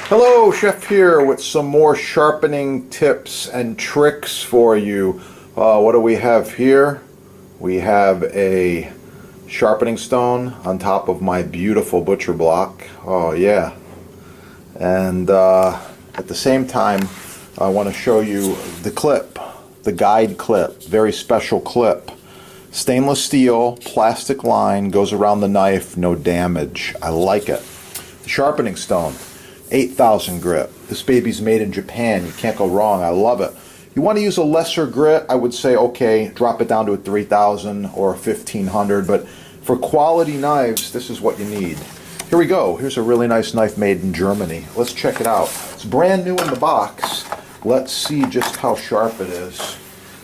Hello, Chef here with some more sharpening tips and tricks for you. What do we have here? We have a sharpening stone on top of my beautiful butcher block. Oh yeah. And at the same time, I want to show you the clip, the guide clip, very special clip. Stainless steel, plastic line, goes around the knife, no damage. I like it. The sharpening stone. 8,000 grit. This baby's made in Japan. You can't go wrong. I love it. You want to use a lesser grit, I would say, okay, drop it down to a 3,000 or 1,500. But for quality knives, this is what you need. Here we go. Here's a really nice knife made in Germany. Let's check it out. It's brand new in the box. Let's see just how sharp it is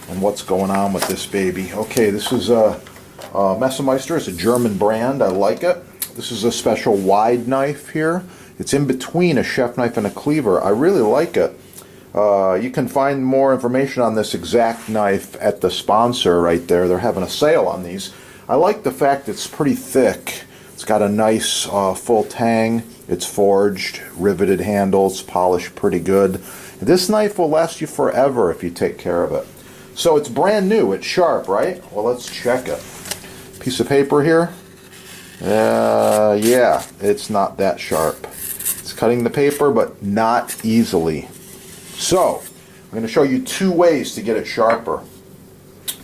and what's going on with this baby. Okay, this is a Messermeister. It's a German brand. I like it. This is a special wide knife here. It's in between a chef knife and a cleaver. I really like it. You can find more information on this exact knife at the sponsor right there. They're having a sale on these. I like the fact it's pretty thick. It's got a nice full tang. It's forged, riveted handles, polished pretty good. This knife will last you forever if you take care of it. So it's brand new. It's sharp, right? Well, let's check it. Piece of paper here. Yeah, it's not that sharp. It's cutting the paper, but not easily. So, I'm going to show you two ways to get it sharper.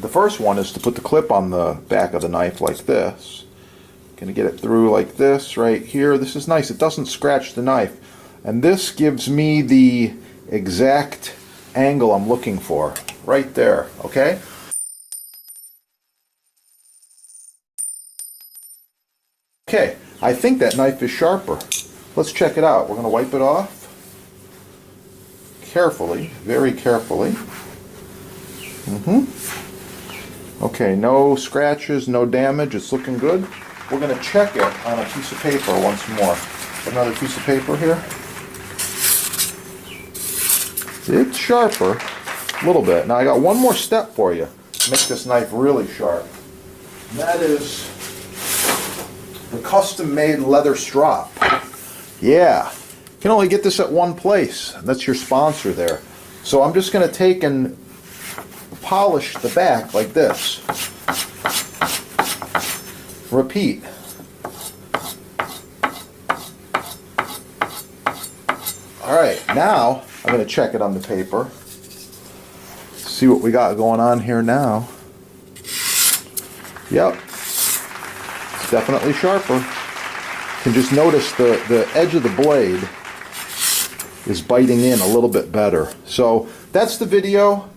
The first one is to put the clip on the back of the knife like this. Going to get it through like this right here. This is nice. It doesn't scratch the knife. And this gives me the exact angle I'm looking for. Right there, okay? Okay, I think that knife is sharper. Let's check it out. We're going to wipe it off carefully, very carefully. Okay, no scratches, no damage. It's looking good. We're going to check it on a piece of paper once more. Another piece of paper here. It's sharper, a little bit. Now I got one more step for you to make this knife really sharp. And that is the custom-made leather strop. Yeah, you can only get this at one place. That's your sponsor there. So I'm just going to take and polish the back like this. Repeat. Alright, now I'm going to check it on the paper. See what we got going on here now. Yep. It's definitely sharper. You can just notice the edge of the blade is biting in a little bit better. So that's the video.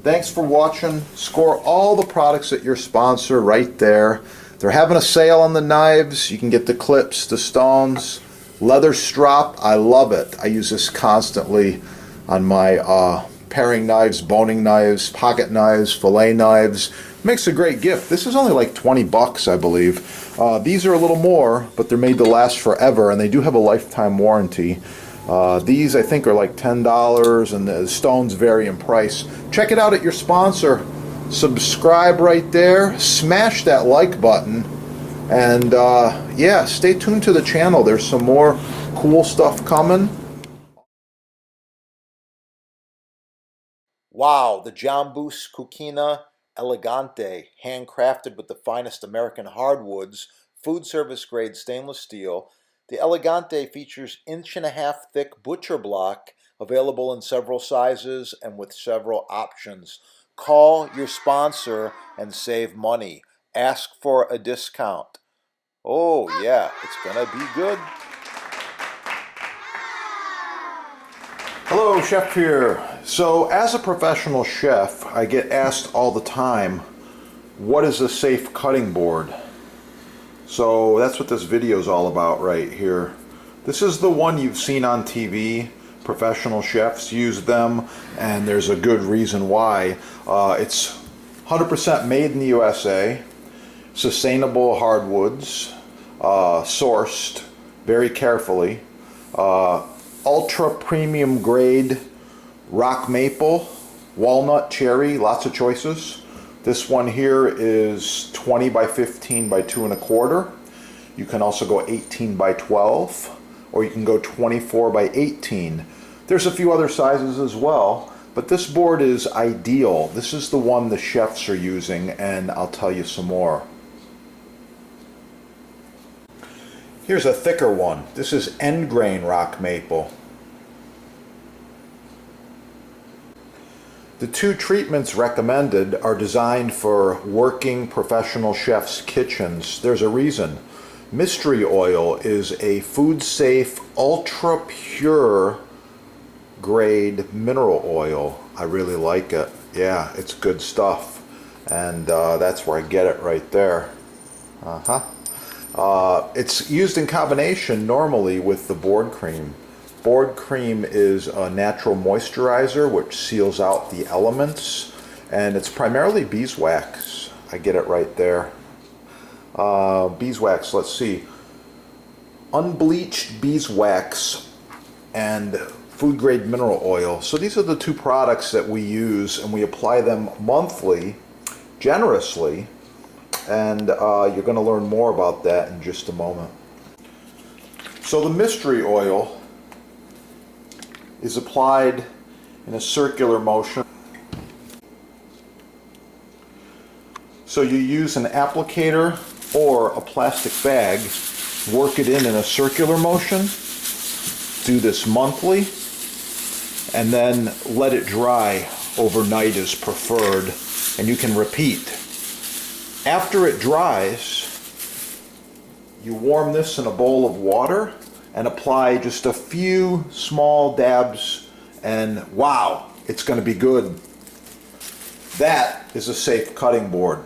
Thanks for watching. Score all the products at your sponsor right there. They're having a sale on the knives. You can get the clips, the stones, leather strop. I love it. I use this constantly on my paring knives, boning knives, pocket knives, fillet knives. Makes a great gift. This is only like 20 bucks, I believe. These are a little more, but they're made to last forever, and they do have a lifetime warranty. These, I think, are like $10, and the stones vary in price. Check it out at your sponsor. Subscribe right there. Smash that like button. And, yeah, stay tuned to the channel. There's some more cool stuff coming. Wow, the Jambus Cucina Elegante, handcrafted with the finest American hardwoods, food service grade stainless steel. The Elegante features 1.5-inch thick butcher block, available in several sizes and with several options. Call your sponsor and save money. Ask for a discount. Oh yeah, it's gonna be good. Hello, Chef here. So as a professional chef, I get asked all the time, what is a safe cutting board? So that's what this video is all about right here. This is the one you've seen on TV. Professional chefs use them, and there's a good reason why. It's 100% made in the USA, sustainable hardwoods, sourced very carefully, ultra premium grade rock maple, walnut, cherry, lots of choices. This one here is 20 by 15 by 2 1/4. You can also go 18 by 12, or you can go 24 by 18. There's a few other sizes as well, but this board is ideal. This is the one the chefs are using, and I'll tell you some more. Here's a thicker one. This is end grain rock maple. The two treatments recommended are designed for working professional chefs' kitchens. There's a reason. Mystery oil is a food-safe, ultra-pure grade mineral oil. I really like it. Yeah, it's good stuff. And that's where I get it right there. It's used in combination normally with the board cream. Board cream is a natural moisturizer which seals out the elements, and it's primarily beeswax. I get it right there. Beeswax, let's see. Unbleached beeswax and food grade mineral oil. So these are the two products that we use, and we apply them monthly, generously, and you're going to learn more about that in just a moment. So the mystery oil is applied in a circular motion. So you use an applicator or a plastic bag, work it in a circular motion, do this monthly, and then let it dry overnight is preferred, and you can repeat. After it dries, you warm this in a bowl of water and apply just a few small dabs, and wow, it's going to be good. That is a safe cutting board.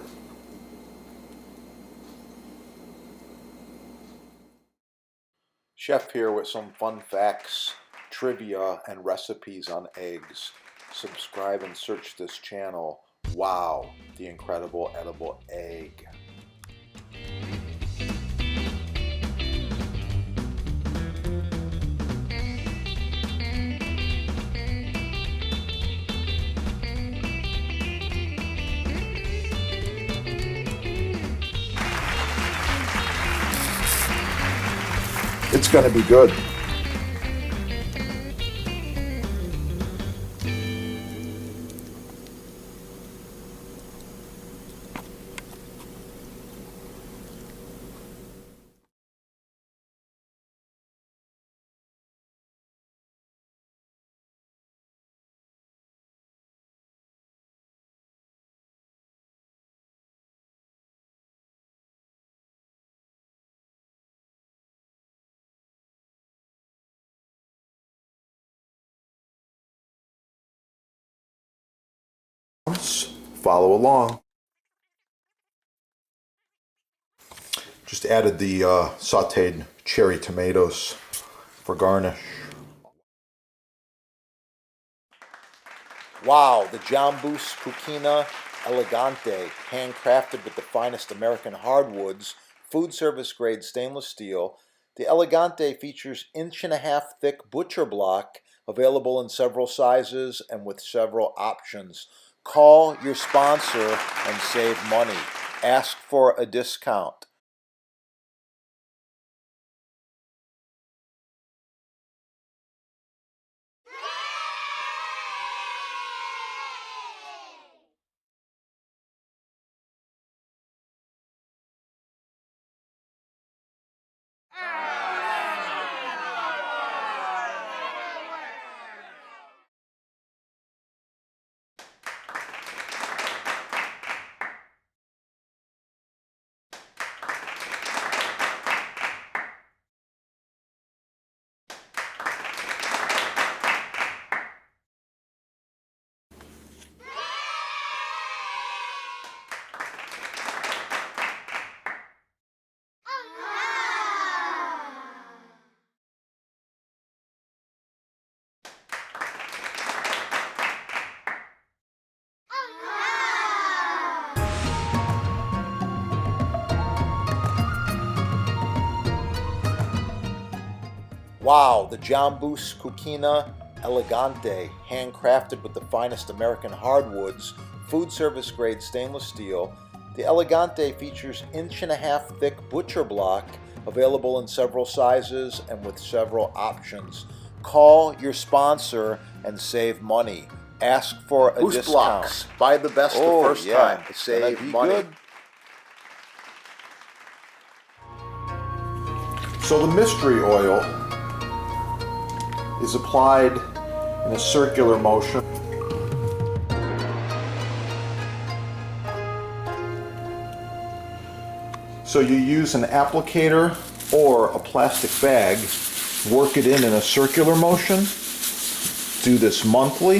Chef here with some fun facts, trivia, and recipes on eggs. Subscribe and search this channel. Wow, the incredible edible egg. It's going to be good. Follow along. Just added the sauteed cherry tomatoes for garnish. Wow, the Jambus Cucina Elegante, handcrafted with the finest American hardwoods, food service grade stainless steel. The Elegante features 1.5-inch thick butcher block, available in several sizes and with several options. Call your sponsor and save money. Ask for a discount. Wow, the Jambus Cucina Elegante, handcrafted with the finest American hardwoods, food service grade stainless steel. The Elegante features 1.5 inch thick butcher block, available in several sizes and with several options. Call your sponsor and save money. Ask for a Boost discount. blocks. Buy the best the first time to save money. Good. So the mystery oil is applied in a circular motion. So you use an applicator or a plastic bag, work it in a circular motion, do this monthly,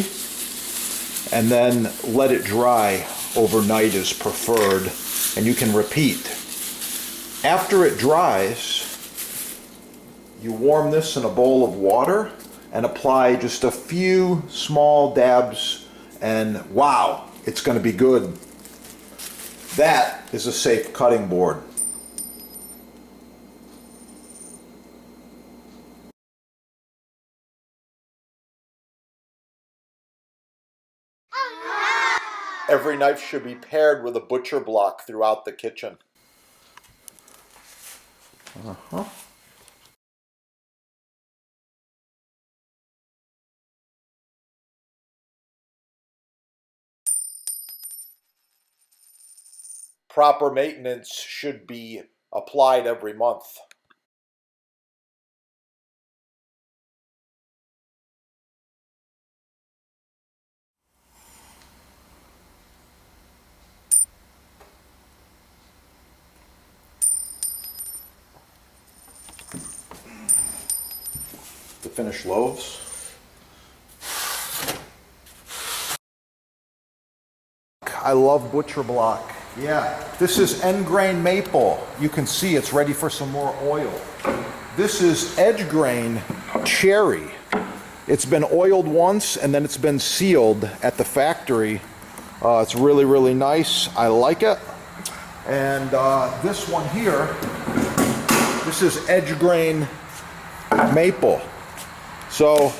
and then let it dry overnight is preferred, and you can repeat. After it dries, you warm this in a bowl of water and apply just a few small dabs, and wow, it's going to be good. That is a safe cutting board. Every knife should be paired with a butcher block throughout the kitchen. Proper maintenance should be applied every month. To finish loaves. I love butcher block. Yeah, this is end grain maple. You can see it's ready for some more oil. This is edge grain cherry. It's been oiled once and then it's been sealed at the factory. It's really, really nice. I like it. And this one here, this is edge grain maple. So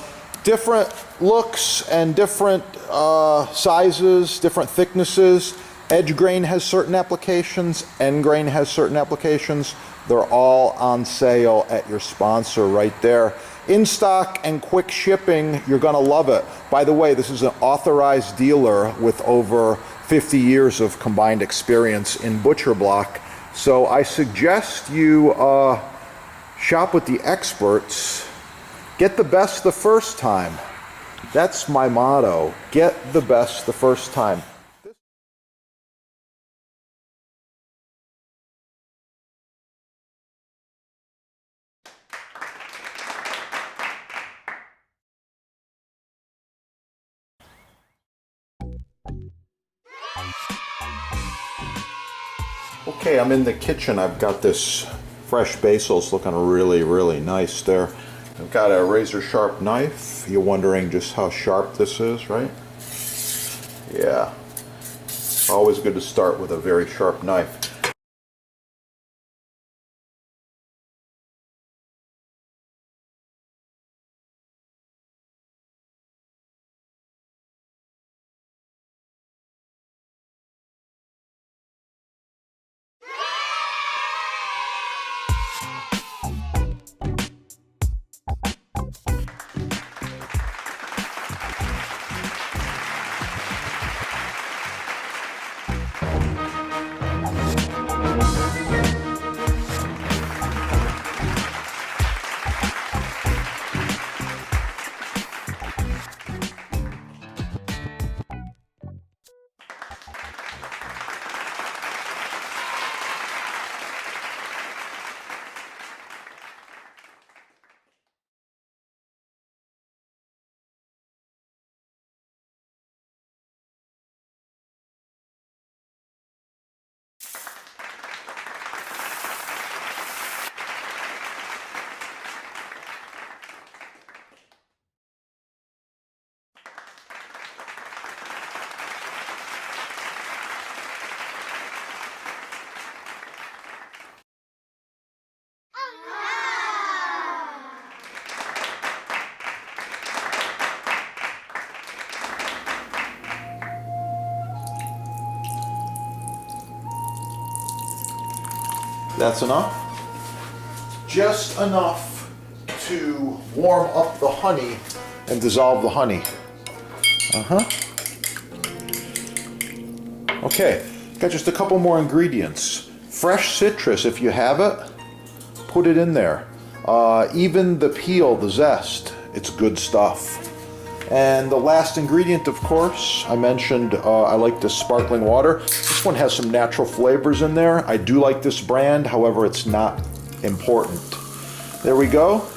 different looks and different sizes, different thicknesses. Edge grain has certain applications, end grain has certain applications. They're all on sale at your sponsor right there. In stock and quick shipping, you're gonna love it. By the way, this is an authorized dealer with over 50 years of combined experience in butcher block. So I suggest you shop with the experts. Get the best the first time. That's my motto. Get the best the first time. Okay, I'm in the kitchen. I've got this fresh basils looking really, really nice there. I've got a razor sharp knife. You're wondering just how sharp this is, right? Yeah. Always good to start with a very sharp knife. That's enough. Just enough to warm up the honey and dissolve the honey. Okay, got just a couple more ingredients. Fresh citrus, if you have it, put it in there. Even the peel, the zest, it's good stuff. And the last ingredient, of course, I mentioned I like this sparkling water. This one has some natural flavors in there. I do like this brand, however, it's not important. There we go.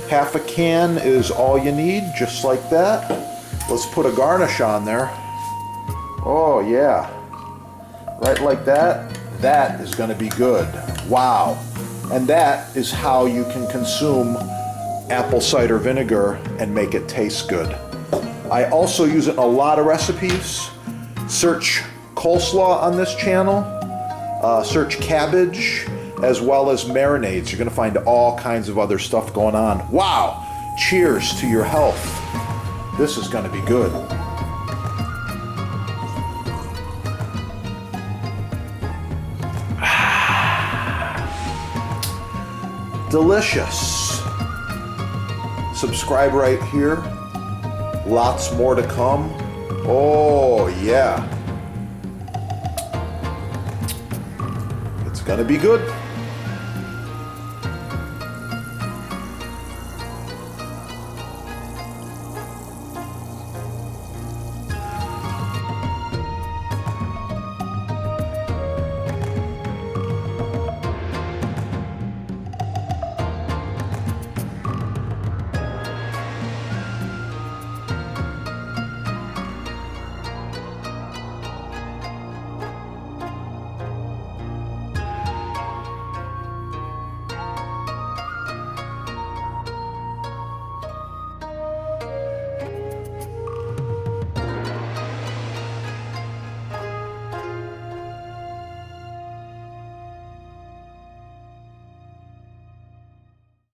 Half a can is all you need, just like that. Let's put a garnish on there. Oh yeah, right like that. That is going to be good. Wow. And that is how you can consume apple cider vinegar and make it taste good. I also use it in a lot of recipes. Search coleslaw on this channel. Search cabbage, as well as marinades. You're going to find all kinds of other stuff going on. Wow! Cheers to your health. This is going to be good. Delicious. Subscribe right here. Lots more to come. Oh yeah. It's gonna be good.